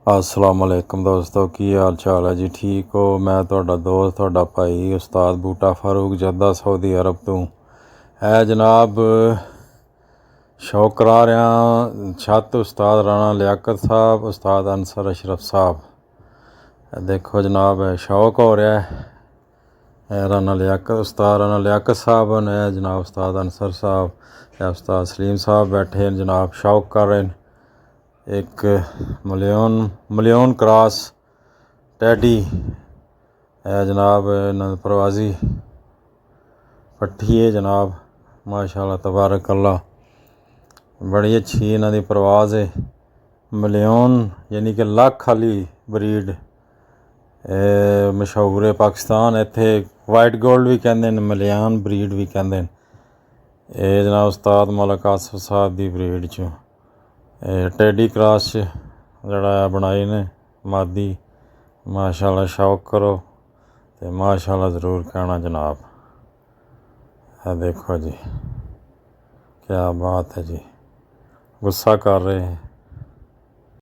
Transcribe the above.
अस्सलाम वालेकुम दोस्तों, की हाल चाल है जी? ठीक हो? मैं तुहाडा दोस्त तुहाडा भाई उस्ताद बूटा फारूक जद्दा सऊदी अरब तो है जनाब। शौक करा रहा छत उस्ताद राणा लियाकत साहब, उस्ताद अंसर अशरफ साहब। देखो जनाब शौक हो रहा है। राणा लियाकत उस्ताद राणा लियाकत साहब ने जनाब, उस्ताद अंसर साहब, उस्ताद सलीम साहब बैठे जनाब, शौक कर रहे हैं। एक मलियन क्रॉस टैडी है जनाब, प्रवाजी पट्ठी है जनाब, माशाल्लाह तबारक अल्लाह, बड़ी अच्छी इन्हों की परवाज़ है। मलियन यानी कि लख वाली ब्रीड मशहूर है पाकिस्तान। इत्थे वाइट गोल्ड भी कहते हैं, मलियान ब्रीड भी कहते हैं। ये जनाब उस्ताद मलक आसफ साहब की ब्रीड चो टैडी क्रॉस जड़ा बनाई ने मादी। माशाल्लाह शौक करो तो माशाल्लाह ज़रूर कहना जनाब। है देखो जी, क्या बात है जी, गुस्सा कर रहे हैं।